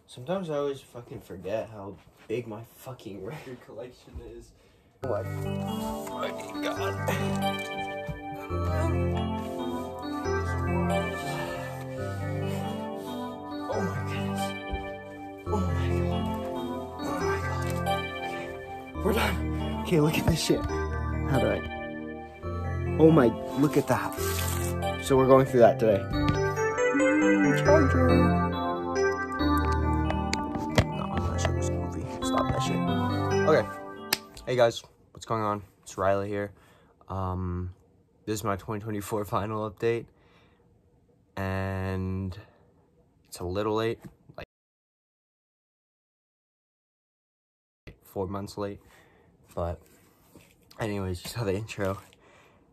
Sometimes I always fucking forget how big my fucking record collection is. Oh my fucking god. Oh my goodness. Oh my god. Oh my god. Okay, we're done. Okay, look at this shit. How do I? Oh my, look at that. So we're going through that today. Charger. Stop that shit. Okay. Hey guys, what's going on? It's Riley here. This is my 2024 final update. And it's a little late. Like 4 months late. But anyways, you saw the intro.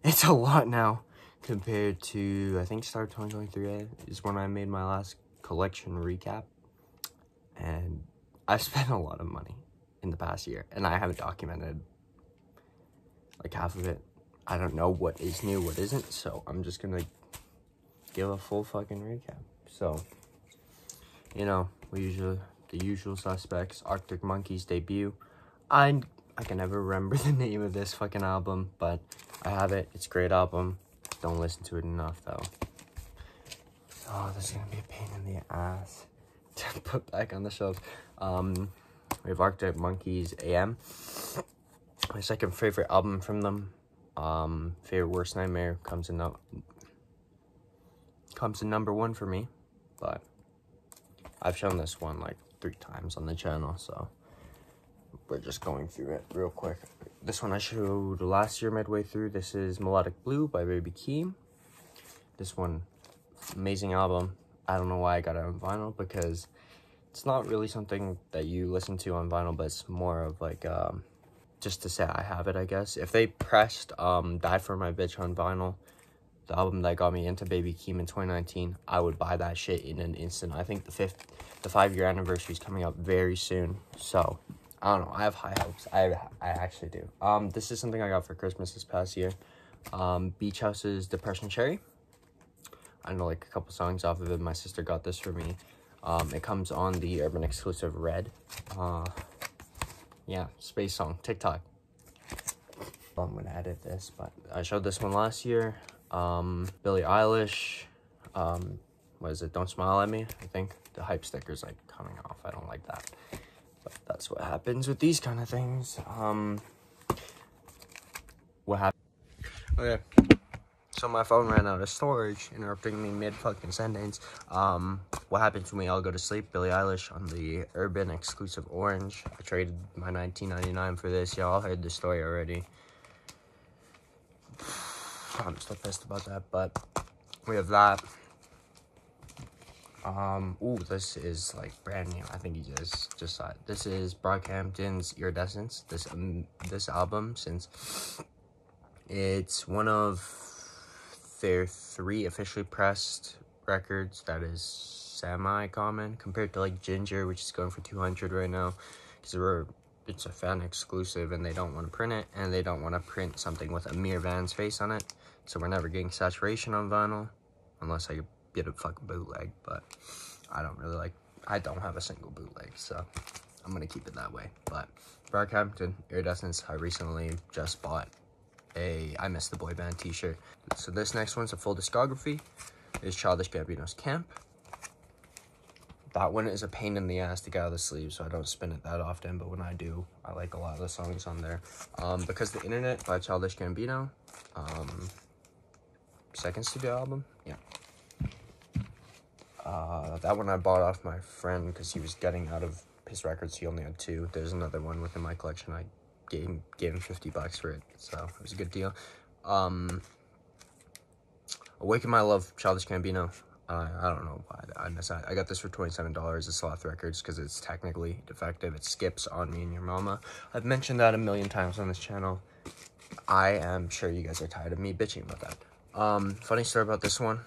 It's a lot now compared to, I think, start of 2023 is when I made my last collection recap. And I've spent a lot of money in the past year, and I haven't documented like half of it. I don't know what is new, what isn't, so I'm just gonna give a full fucking recap. So, you know, the usual suspects. Arctic Monkeys debut. I can never remember the name of this fucking album, but I have it. It's a great album. Don't listen to it enough though. Oh, this is gonna be a pain in the ass to put back on the shelves. We have Arctic Monkeys AM. My second favorite album from them. Favorite Worst Nightmare comes in number 1 for me, but I've shown this one like 3 times on the channel, so we're just going through it real quick. This one I showed last year midway through. This is Melodic Blue by Baby Keem. This one, amazing album. I don't know why I got it on vinyl, because it's not really something that you listen to on vinyl, but it's more of like just to say I have it, I guess. If they pressed Die For My Bitch on vinyl, the album that got me into Baby Keem in 2019, I would buy that shit in an instant. I think the 5-year anniversary is coming up very soon, so I don't know. I have high hopes. I actually do. This is something I got for Christmas this past year. Beach House's Depression Cherry. I know like a couple songs off of it. My sister got this for me. It comes on the Urban exclusive Red. Yeah, Space Song, TikTok. I'm gonna edit this, but I showed this one last year. Billie Eilish. What is it? Don't Smile at Me, I think. The hype sticker's like coming off. I don't like that. But that's what happens with these kind of things. What happened? Okay. So my phone ran out of storage, interrupting me mid-fucking sentence. What happens when we all go to sleep? Billie Eilish on the Urban exclusive Orange. I traded my $19.99 for this. Y'all heard the story already. I'm still pissed about that, but we have that. Ooh, this is like brand new. I think you just saw it. This is Brockhampton's Iridescence. This album, since it's one of their 3 officially pressed records that is semi-common compared to like Ginger, which is going for $200 right now, because it's a fan exclusive and they don't want to print it, and they don't want to print something with Amir Van's face on it, so we're never getting saturation on vinyl unless I get a fucking bootleg. But I don't have a single bootleg, so I'm gonna keep it that way. But Brockhampton Iridescence, I recently just bought a I Miss the Boy Band t-shirt. So this next one's a full discography. Is Childish Gambino's Camp. That one is a pain in the ass to get out of the sleeve, so I don't spin it that often, but when I do, I like a lot of the songs on there. Because the Internet by Childish Gambino. Second studio album, yeah. That one I bought off my friend because he was getting out of his records. He only had 2. There's another one within my collection. I gave him $50 for it, so it was a good deal. Awaken My Love, Childish Gambino. I don't know why I missed that. I got this for $27 at Sloth Records because it's technically defective. It skips On Me and Your Mama. I've mentioned that a million times on this channel. I am sure you guys are tired of me bitching about that. Funny story about this one.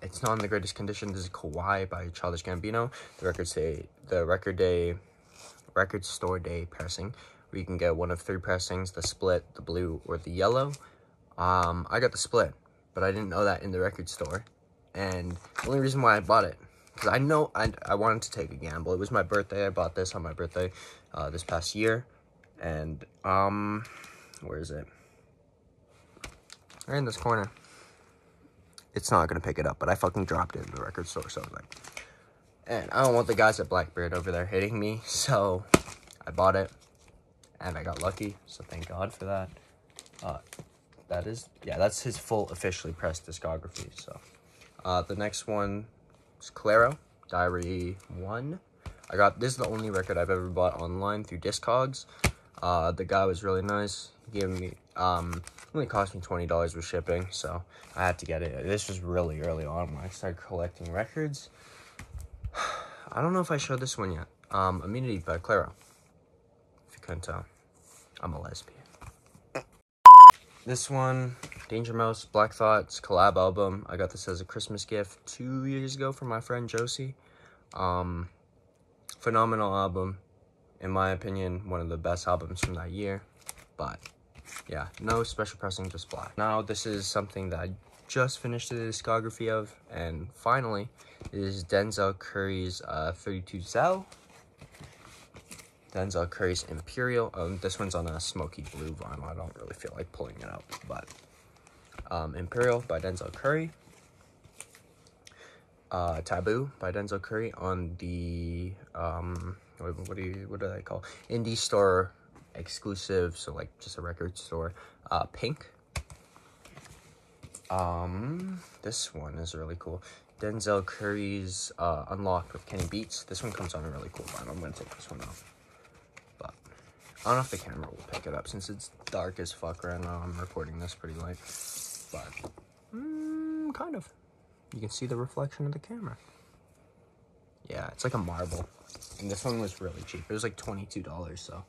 It's not in the greatest condition. This is Kawaii by Childish Gambino. The record store day pressing, where you can get one of 3 pressings: the split, the blue, or the yellow. I got the split, but I didn't know that in the record store. And the only reason why I bought it because I know I wanted to take a gamble. It was my birthday. I bought this on my birthday this past year. And, where is it? Right in this corner. It's not going to pick it up, but I fucking dropped it in the record store, so I was like... And I don't want the guys at Blackbeard over there hitting me, so I bought it. And I got lucky, so thank God for that. That's his full officially pressed discography, so... the next one is Clairo, Diary 1. This is the only record I've ever bought online through Discogs. The guy was really nice. He gave me, only cost me $20 with shipping, so I had to get it. This was really early on when I started collecting records. I don't know if I showed this one yet. Immunity by Clairo. If you couldn't tell, I'm a lesbian. This one, Danger Mouse, Black Thoughts, collab album. I got this as a Christmas gift 2 years ago from my friend Josie. Phenomenal album. In my opinion, one of the best albums from that year. But, yeah, no special pressing, just black. Now, this is something that I just finished the discography of. And finally, is Denzel Curry's 32 Cell. Denzel Curry's Imperial. This one's on a smoky blue vinyl. I don't really feel like pulling it out, but Imperial by Denzel Curry. Taboo by Denzel Curry on the what do they call indie store exclusive? So like just a record store. Pink. This one is really cool. Denzel Curry's Unlocked with Kenny Beats. This one comes on a really cool vinyl. I'm gonna take this one off. But I don't know if the camera will pick it up since it's dark as fuck right now. I'm recording this pretty late. But, kind of. You can see the reflection of the camera. Yeah, it's like a marble. And this one was really cheap. It was like $22, so.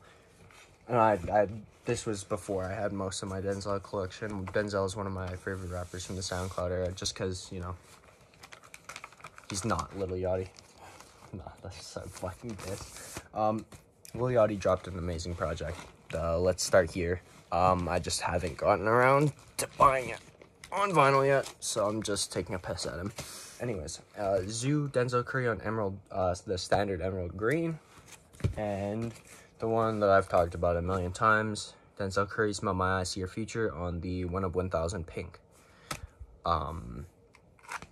And this was before I had most of my Denzel collection. Denzel is one of my favorite rappers from the SoundCloud era, just because, you know, he's not Lil Yachty. Nah, that's so fucking pissed. Lil Yachty dropped an amazing project. Let's Start Here. I just haven't gotten around to buying it on vinyl yet, so I'm just taking a piss at him. Anyways, Zoo, Denzel Curry on Emerald, the standard Emerald Green, and the one that I've talked about a million times, Denzel Curry's Melt My Eyes, See Your Future on the 1 of 1000 Pink.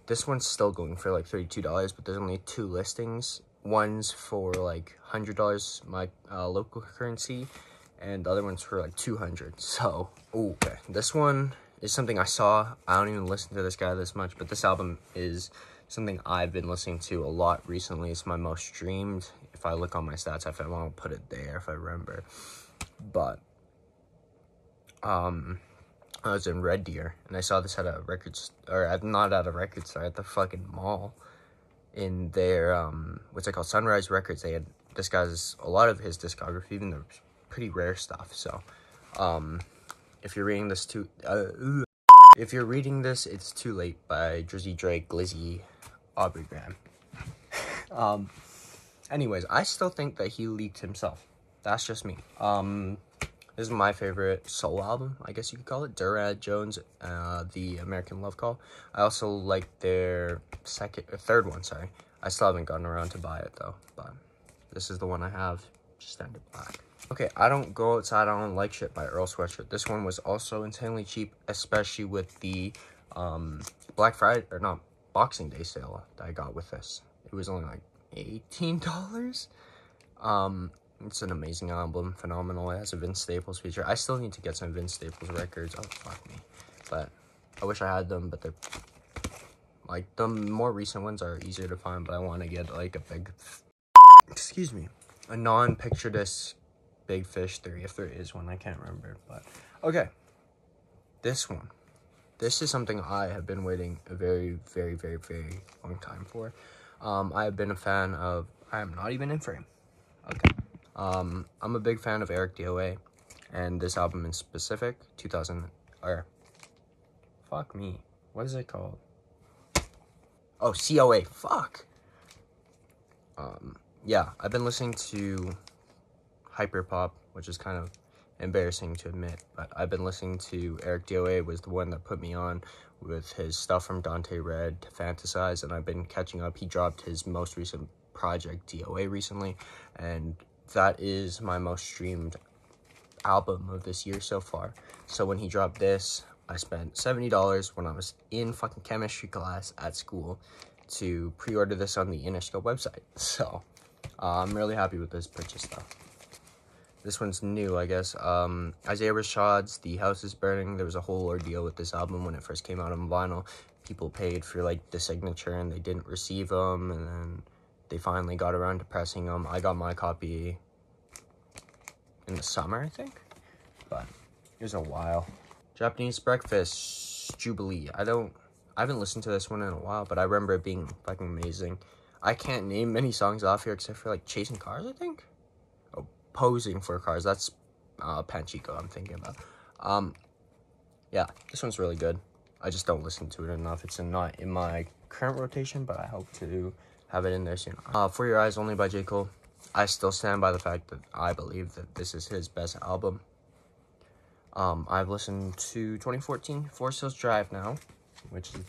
This one's still going for like $32, but there's only 2 listings. One's for like $100, my local currency, and the other one's for like $200. So, okay, this one is something I saw. I don't even listen to this guy this much, but this album is something I've been listening to a lot recently. It's my most streamed. If I look on my stats, if I want to put it there, if I remember. But, I was in Red Deer, and I saw this at a not at a record store, at the fucking mall. In their, what's it called, Sunrise Records. They had, this guy's, a lot of his discography, even the pretty rare stuff. So, if you're reading this It's Too Late by Drizzy Drake, Glizzy, Aubrey Graham. Anyways, I still think that he leaked himself. That's just me. This is my favorite soul album, I guess you could call it. Durad Jones, The American Love Call. I also like their third one, sorry. I still haven't gotten around to buy it though, but this is the one I have, just standard black. Okay, I Don't Go Outside, I Don't Like Shit by Earl Sweatshirt. This one was also insanely cheap, especially with the Black Friday, or not, Boxing Day sale that I got with this. It was only like $18. It's an amazing album, phenomenal. It has a Vince Staples feature. I still need to get some Vince Staples records. Oh, fuck me. But I wish I had them, but they're, like, the more recent ones are easier to find, but I want to get, like, a non-picture disc Big Fish 3, if there is one. I can't remember, but, okay. This one. This is something I have been waiting a very, very, very, very long time for. I have been a fan of, I am not even in frame. Okay. I'm a big fan of Eric DOA, and this album in specific, fuck me, what is it called? Oh, COA, fuck! Yeah, I've been listening to hyperpop, which is kind of embarrassing to admit, but I've been listening to Eric DOA, was the one that put me on with his stuff from Dante Red to Fantasize, and I've been catching up. He dropped his most recent project, DOA, recently, and that is my most streamed album of this year so far. So when he dropped this, I spent $70 when I was in fucking chemistry class at school to pre-order this on the Interscope website. So I'm really happy with this purchase though. This one's new, I guess. Isaiah Rashad's The House is Burning. There was a whole ordeal with this album when it first came out on vinyl. People paid for like the signature and they didn't receive them, and then they finally got around to pressing them. I got my copy in the summer, I think, but it was a while. Japanese Breakfast, Jubilee. I haven't listened to this one in a while, but I remember it being fucking amazing. I can't name many songs off here except for like Chasing Cars, I think. Oh, Posing for Cars. That's Panchico I'm thinking about. Yeah, this one's really good. I just don't listen to it enough. It's not in my current rotation, but I hope to have it in there soon. For Your Eyes Only by J. Cole. I still stand by the fact that I believe that this is his best album. I've listened to 2014 Forest Hills Drive now, which is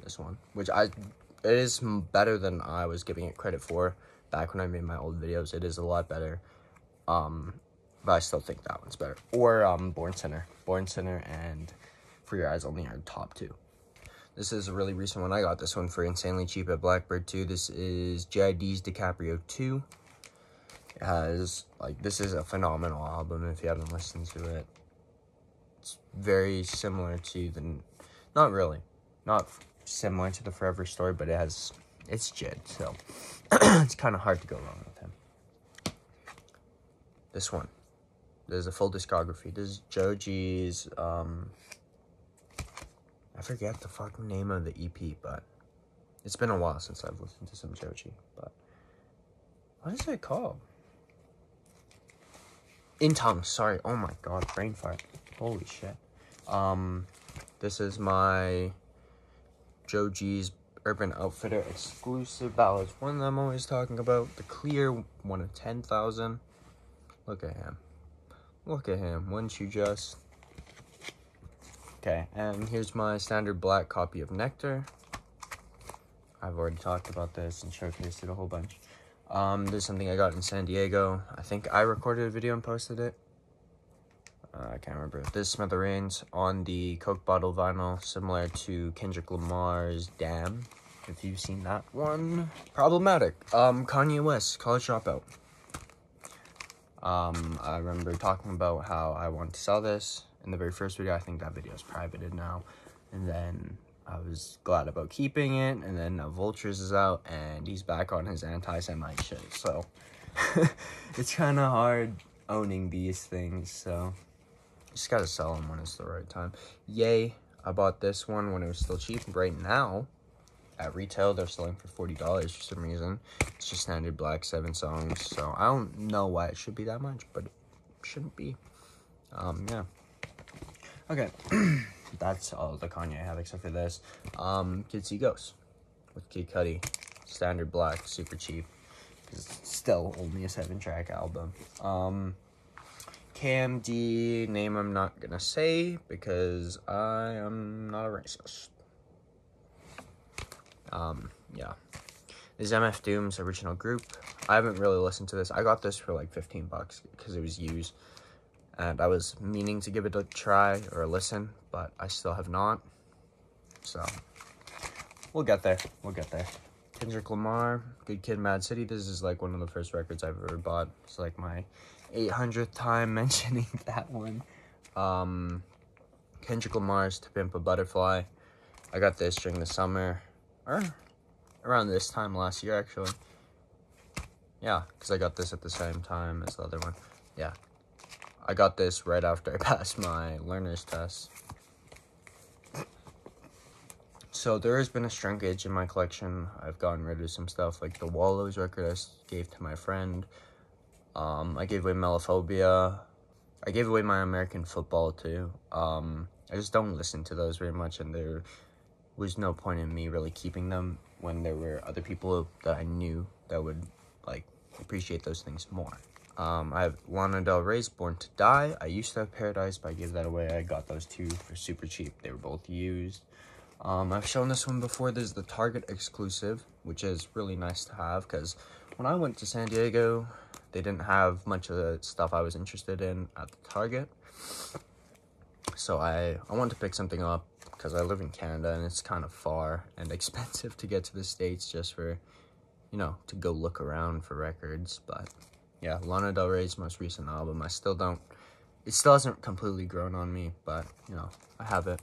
this one, which it is better than I was giving it credit for back when I made my old videos. It is a lot better, but I still think that one's better. Or Born Sinner and For Your Eyes Only are top two. This is a really recent one. I got this one for insanely cheap at Blackbird too. This is JID's DiCaprio 2. It has, like, this is a phenomenal album if you haven't listened to it. It's very similar to not similar to the Forever Story, but it's Jid, so it's kind of hard to go wrong with him. This one, there's a full discography. This is Joji's, I forget the fucking name of the EP, but it's been a while since I've listened to some Joji, but what is it called? In Tongues, sorry. Oh my god, brain fart. Holy shit. This is my Joji's Urban Outfitter exclusive ballads. One that I'm always talking about. The Clear, one of 10,000. Look at him. Look at him. Wouldn't you just? Okay, and here's my standard black copy of Nectar. I've already talked about this and showcased it a whole bunch. There's something I got in San Diego. I think I recorded a video and posted it. I can't remember. This Smithereens on the Coke bottle vinyl, similar to Kendrick Lamar's Damn. If you've seen that one. Problematic. Kanye West, College Dropout. I remember talking about how I wanted to sell this in the very first video. I think that video is privated now. And then I was glad about keeping it, and then Vultures is out, and he's back on his anti-Semite shit, so it's kind of hard owning these things, so just gotta sell them when it's the right time. Yay, I bought this one when it was still cheap. Right now, at retail, they're selling for $40 for some reason. It's just standard black, 7 songs, so I don't know why it should be that much, but it shouldn't be. Yeah. Okay. That's all the Kanye I have except for this. Kids See Ghosts with Kid Cudi. Standard black, super cheap. It's still only a 7-track album. KMD, name I'm not gonna say because I am not a racist. Yeah. This is MF Doom's original group. I haven't really listened to this. I got this for like $15 because it was used. And I was meaning to give it a try or a listen, but I still have not. So, we'll get there. We'll get there. Kendrick Lamar, Good Kid, Mad City. This is like one of the first records I've ever bought. It's like my 800th time mentioning that one. Kendrick Lamar's To Pimp a Butterfly. I got this during the summer, or around this time last year, actually. Yeah, because I got this at the same time as the other one. Yeah. I got this right after I passed my learner's test. So there has been a shrinkage in my collection. I've gotten rid of some stuff, like the Wallows record I gave to my friend. I gave away Melophobia. I gave away my American Football too. I just don't listen to those very much, and there was no point in me really keeping them when there were other people that I knew that would like appreciate those things more. I have Lana Del Rey's Born to Die. I used to have Paradise, but I gave that away. I got those two for super cheap. They were both used. I've shown this one before. This is the Target exclusive, which is really nice to have because when I went to San Diego, they didn't have much of the stuff I was interested in at the Target. So I wanted to pick something up because I live in Canada and it's kind of far and expensive to get to the States just for, you know, to go look around for records. But yeah, Lana Del Rey's most recent album, it still hasn't completely grown on me, but you know, I have it.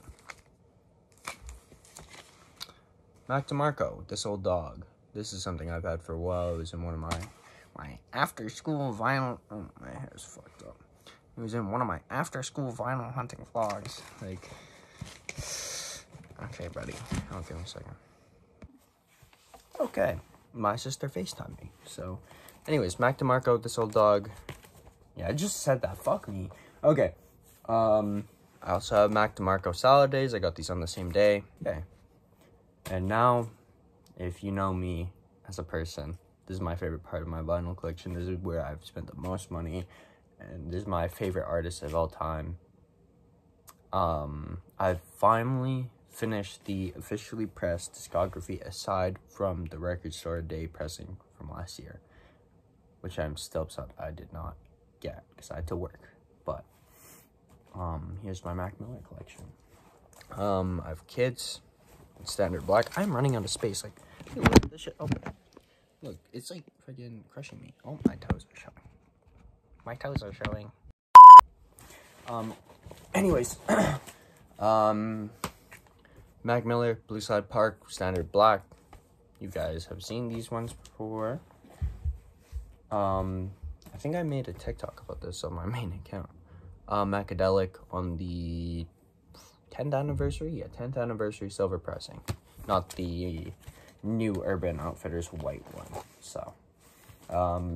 Mac DeMarco, This Old Dog. This is something I've had for a while. It was in one of my after-school vinyl. Oh, my hair's fucked up. It was in one of my after-school vinyl hunting vlogs. Like, okay, buddy. I'll give me a second. Okay, my sister FaceTimed me. So, anyways, Mac DeMarco, This Old Dog. Yeah, I just said that. Fuck me. Okay. I also have Mac DeMarco Salad Days. I got these on the same day. Okay. And now, if you know me as a person, this is my favorite part of my vinyl collection. This is where I've spent the most money. And this is my favorite artist of all time. I've finally finished the officially pressed discography aside from the Record Store Day pressing from last year. Which I'm still upset I did not get because I had to work. But, here's my Mac Miller collection. I have Kids. Standard Black. I'm running out of space. Like, let this shit open. Look, it's like freaking crushing me. Oh, my toes are showing. My toes are showing. Anyways, Mac Miller, Blue Slide Park, Standard Black. You guys have seen these ones before. I think I made a TikTok about this on my main account. Macadelic on the 10th anniversary? Yeah, 10th anniversary silver pressing. Not the new Urban Outfitters white one. So,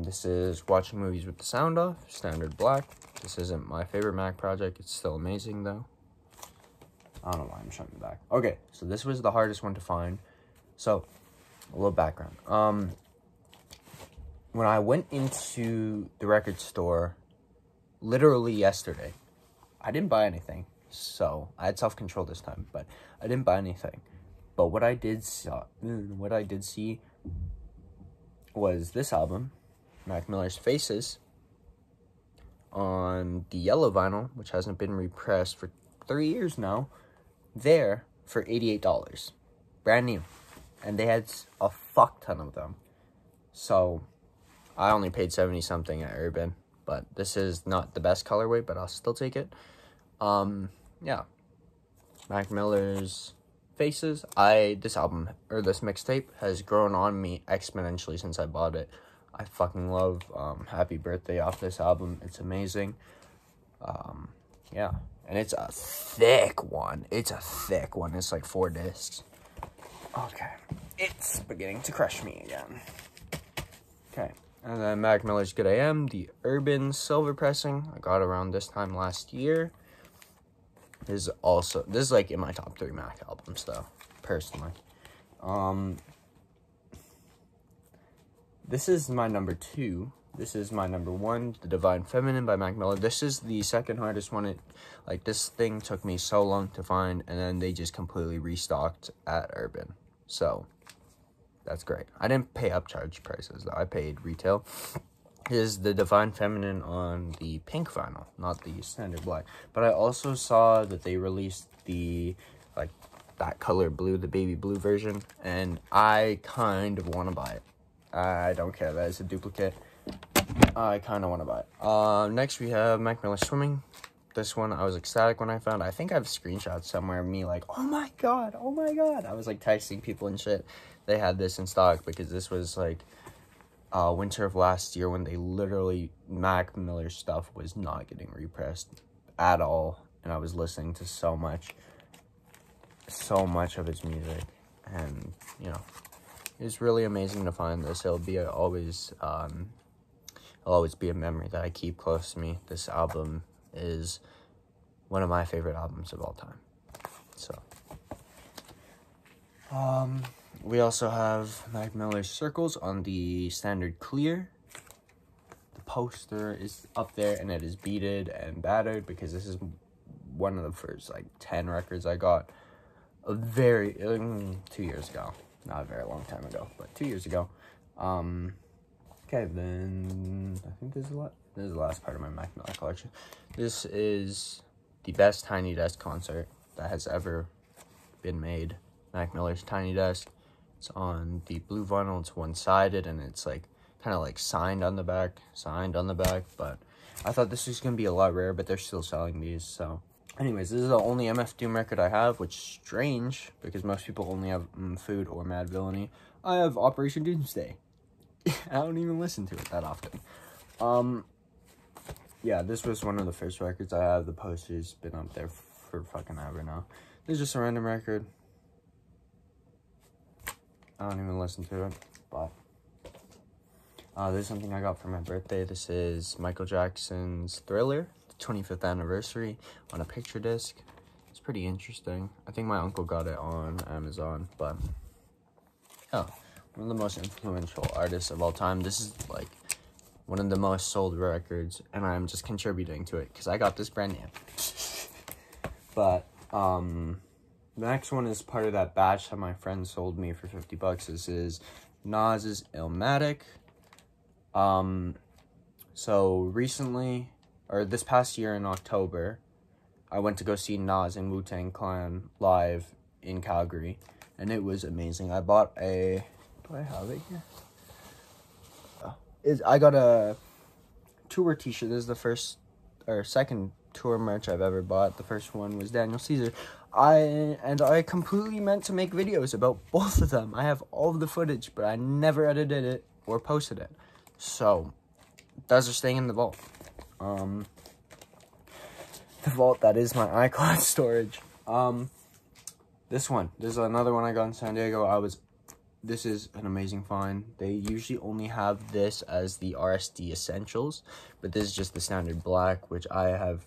this is Watching Movies with the Sound Off, Standard Black. This isn't my favorite Mac project. It's still amazing, though. I don't know why I'm showing the back. Okay, so this was the hardest one to find. So, a little background. When I went into the record store, literally yesterday, I didn't buy anything. So, I had self-control this time, but I didn't buy anything. But what I did see was this album, Mac Miller's Faces, on the yellow vinyl, which hasn't been repressed for 3 years now, there for $88. Brand new. And they had a fuck ton of them. So, I only paid 70 something at Urban, but this is not the best colorway, but I'll still take it. Yeah, Mac Miller's Faces. This mixtape has grown on me exponentially since I bought it. I fucking love Happy Birthday off this album. It's amazing. Yeah, and it's a thick one. It's like 4 discs. Okay, it's beginning to crush me again. Okay, and then Mac Miller's Good AM, the Urban silver pressing. I got around this time last year. This is like in my top 3 Mac albums though, personally. This is my number 2. This is my number 1, The Divine Feminine by Mac Miller. This is the second hardest one. This thing took me so long to find, and then they just completely restocked at Urban. So, that's great. I didn't pay upcharge prices though. I paid retail. Is The Divine Feminine on the pink vinyl, not the Standard Black. But I also saw that they released the, that color blue, the baby blue version, and I kind of want to buy it. I don't care that it's a duplicate. I kind of want to buy it. Next we have Mac Miller Swimming. This one I was ecstatic when I found. I think I have screenshots somewhere of me like, oh my god. I was like texting people and shit. They had this in stock because this was like winter of last year when they literally, Mac Miller stuff was not getting repressed at all, and I was listening to so much of his music, and you know, it's really amazing to find this. It'll always be a memory that I keep close to me. This album is one of my favorite albums of all time. So, we also have Mac Miller's Circles on the Standard Clear, the poster is up there, and it is beaded and battered because this is one of the first, like, 10 records I got a very, 2 years ago. Not a very long time ago, but 2 years ago. Okay, then I think this is the last part of my Mac Miller collection. This is the best Tiny Desk concert that has ever been made. Mac Miller's Tiny Desk. It's on the blue vinyl. It's one-sided, and it's like kind of like signed on the back. But I thought this was gonna be a lot rare, but they're still selling these. So, anyways, this is the only MF Doom record I have, which is strange because most people only have Food or Mad Villainy. I have Operation Doomsday. I don't even listen to it that often. Yeah, this was one of the first records I have. The poster's been up there for fucking ever now. This is just a random record. I don't even listen to it, but this is something I got for my birthday. This is Michael Jackson's Thriller, 25th anniversary, on a picture disc. It's pretty interesting. I think my uncle got it on Amazon, but yeah, one of the most influential artists of all time. This is like one of the most sold records, and I'm just contributing to it because I got this brand new. But the next one is part of that batch that my friend sold me for 50 bucks. This is Nas's Illmatic. So recently, or this past year in October, I went to go see Nas and Wu-Tang Clan live in Calgary, and it was amazing. I bought a, do I have it here? I got a tour t-shirt. This is the first or second tour merch I've ever bought. The first one was Daniel Caesar. I completely meant to make videos about both of them. I have all of the footage, but I never edited it or posted it. So those are staying in the vault. The vault that is my iCloud storage. This is another one I got in San Diego. This is an amazing find. They usually only have this as the RSD Essentials, but this is just the standard black, which I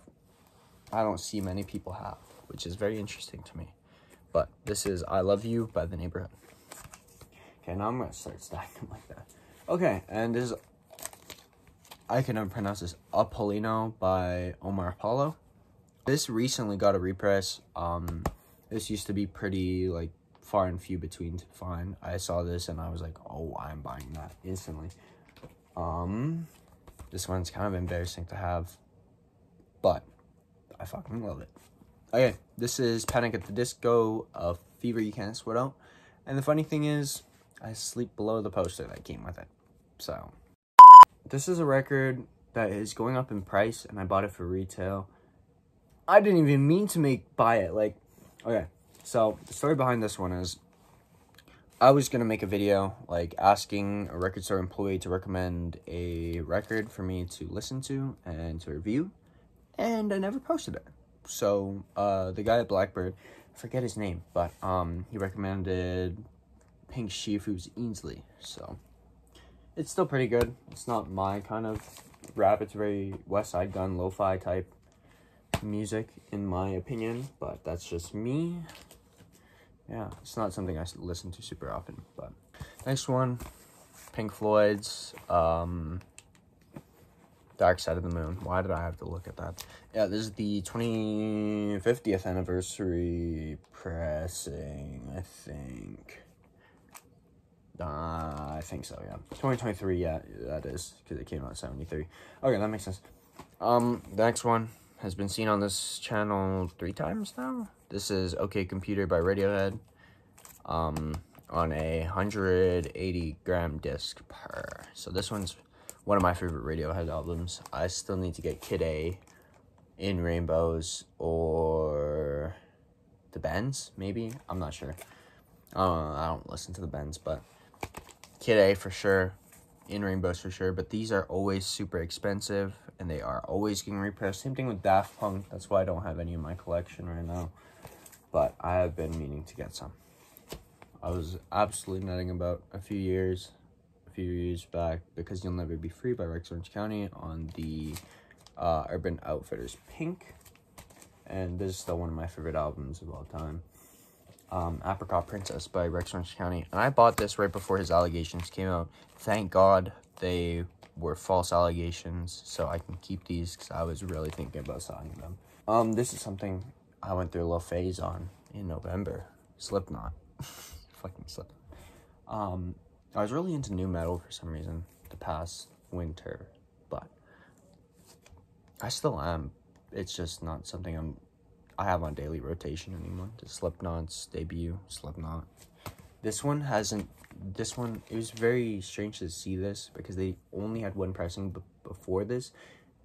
don't see many people have, which is very interesting to me. But this is I Love You by The Neighborhood. Okay, now I'm going to start stacking them like that. Okay, and this is, I can never pronounce this, Apollino by Omar Apollo. This recently got a repress. This used to be pretty, like, far and few between to find. I saw this and I was like, oh, I'm buying that instantly. This one's kind of embarrassing to have, but I fucking love it. Okay, this is Panic at the Disco, a Fever You Can't Sweat Out. And the funny thing is, I sleep below the poster that came with it. So, this is a record that is going up in price, and I bought it for retail. I didn't even mean to buy it. Like, okay, so the story behind this one is, I was gonna make a video, like, asking a record store employee to recommend a record for me to listen to and to review, and I never posted it. So, the guy at Blackbird, I forget his name, but, he recommended Pink Shifu's Ainsley, so it's still pretty good. It's not my kind of rap. It's very West Side Gun, lo-fi type music, in my opinion, but that's just me. Yeah, it's not something I listen to super often, but next one, Pink Floyd's, Dark Side of the Moon. Why did I have to look at that? Yeah, this is the 50th anniversary pressing, I think. I think so, yeah. 2023, yeah, that is, because it came out in 73. Okay, that makes sense. The next one has been seen on this channel 3 times now. This is OK Computer by Radiohead, on a 180-gram disc per. So this one's one of my favorite Radiohead albums. I still need to get Kid A, In Rainbows, or The Bends, maybe? I'm not sure. I don't listen to The Bends, but Kid A for sure, In Rainbows for sure, but these are always super expensive, and they are always getting repressed. Same thing with Daft Punk. That's why I don't have any in my collection right now, but I have been meaning to get some. I was absolutely nutting about a few years back, Because You'll Never Be Free by Rex Orange County on the Urban Outfitters Pink, and this is still one of my favorite albums of all time. Apricot Princess by Rex Orange County, and I bought this right before his allegations came out. Thank God they were false allegations, so I can keep these because I was really thinking about selling them. This is something I went through a little phase on in November. Slipknot. Fucking Slipknot. I was really into new metal for some reason the past winter, but I still am. It's just not something I have on daily rotation anymore. The Slipknot's debut, Slipknot. This one, it was very strange to see this because they only had one pressing before this.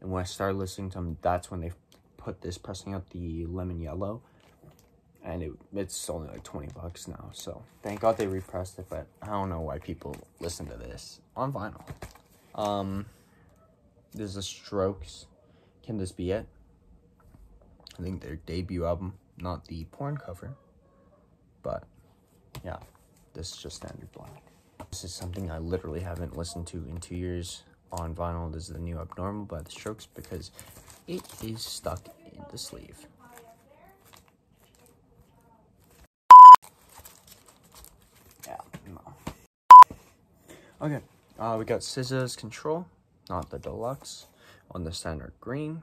And when I started listening to them, that's when they put this pressing out, the lemon yellow. And it's only like $20 now. So thank God they repressed it, but I don't know why people listen to this on vinyl. There's the Strokes. Can This Be It? I think their debut album, not the porn cover. But yeah. This is just standard black. This is something I literally haven't listened to in 2 years on vinyl. This is the new Abnormal by the Strokes because it is stuck in the sleeve. Yeah, no. Okay, we got SZA's Control, not the deluxe, on the standard green.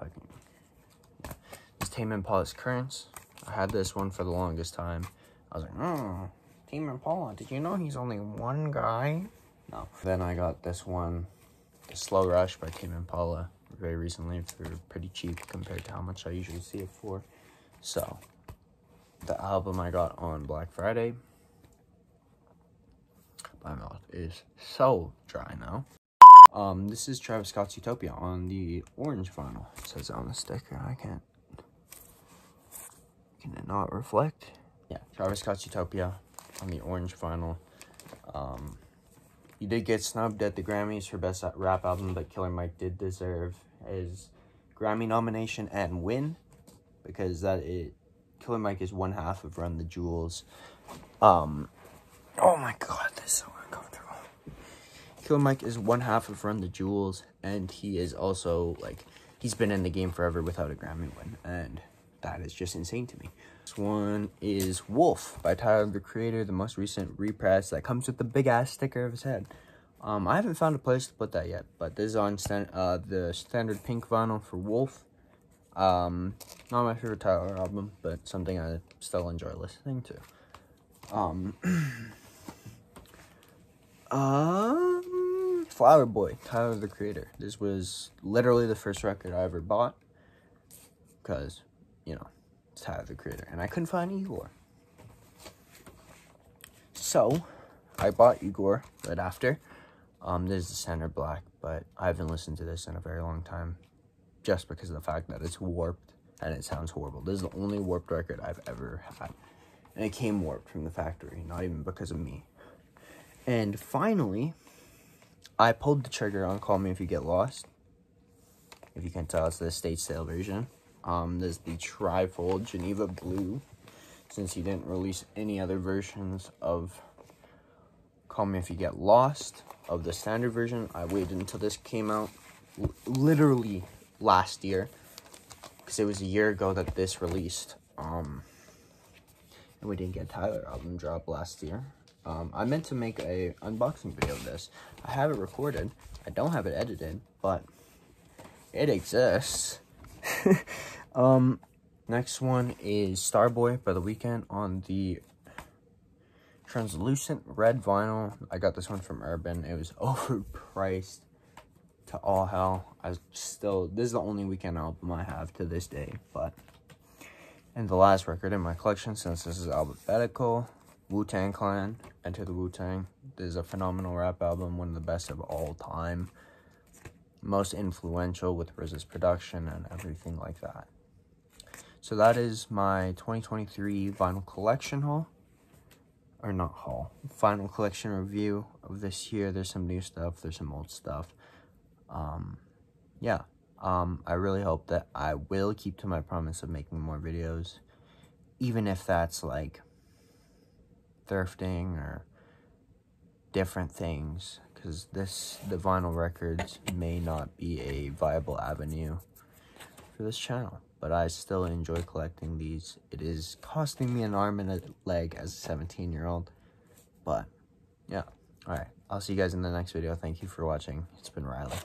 Yeah. This Tame Impala's Currents. I had this one for the longest time. I was like, Tame Impala, did you know he's only one guy? No. Then I got this one, the Slow Rush by Tame Impala, very recently for pretty cheap compared to how much I usually see it for. So, the album I got on Black Friday. My mouth is so dry now. This is Travis Scott's Utopia on the orange vinyl. It says it on the sticker. Can it not reflect? Yeah, Travis Scott's Utopia on the orange vinyl. He did get snubbed at the Grammys for Best Rap Album, but Killer Mike did deserve his Grammy nomination and win, because Killer Mike is one half of Run the Jewels. Oh my god, this is so uncomfortable. Killer Mike is one half of Run the Jewels, and he is also, like, he's been in the game forever without a Grammy win, and that is just insane to me. This one is Wolf by Tyler, the Creator, the most recent repress that comes with the big-ass sticker of his head. I haven't found a place to put that yet, but this is on the standard pink vinyl for Wolf. Not my favorite Tyler album, but something I still enjoy listening to. Flower Boy, Tyler, the Creator. This was literally the first record I ever bought, because, you know, it's Tyler, the Creator, and I couldn't find Igor. So, I bought Igor right after. This is the standard black, but I haven't listened to this in a very long time, just because of the fact that it's warped, and it sounds horrible. This is the only warped record I've ever had, and it came warped from the factory, not even because of me. And finally, I pulled the trigger on Call Me If You Get Lost. If you can tell, it's the estate sale version. This is the trifold Geneva Blue, since he didn't release any other versions of Call Me If You Get Lost. Of the standard version, I waited until this came out literally last year, because it was a year ago that this released. And we didn't get Tyler album drop last year. I meant to make a unboxing video of this. I have it recorded. I don't have it edited, but it exists. Next one is Starboy by The Weeknd on the translucent red vinyl. I got this one from Urban. It was overpriced to all hell. This is the only Weeknd album I have to this day, but, and the last record in my collection, since this is alphabetical, Wu-Tang Clan, Enter the Wu-Tang. This is a phenomenal rap album, one of the best of all time. Most influential with RZA's production and everything like that. So that is my 2023 vinyl collection haul. Or not haul. Final collection review of this year. There's some new stuff. There's some old stuff. Yeah. I really hope that I will keep to my promise of making more videos. Even if that's like thrifting or different things, because the vinyl records may not be a viable avenue for this channel, but I still enjoy collecting these. It is costing me an arm and a leg as a 17-year-old, but yeah. All right, I'll see you guys in the next video. Thank you for watching. It's been Riley.